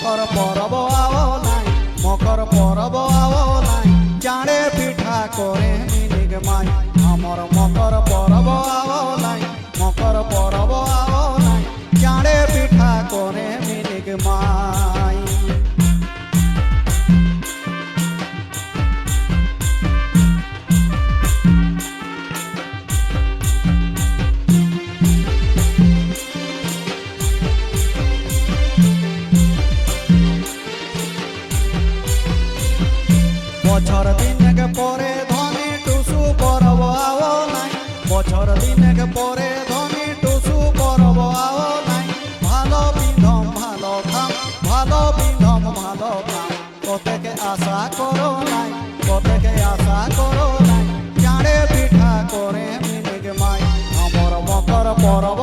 মকর পরব আও নাই, মকর পরব আও নাই, চাঁড়ে পিঠা করে মিনিক মাই। আমার মকর পরব আও নাই, মকর পরব আও নাই, চাঁড়ে পিঠা করে মিনিক মাই। বছর দিনেক পরে ধনী টুসু পরব আও নাই, বছর দিনেক পরে ধনী টুসু পরব আও নাই। ভালো বিধম ভালো খাম, ভালো বিধম ভালো খাম, কতকে আশা করো নাই, কতকে আশা করো নাই, চাঁড়ে পিঠা করে মিনিক মাই। আমার মকর পরব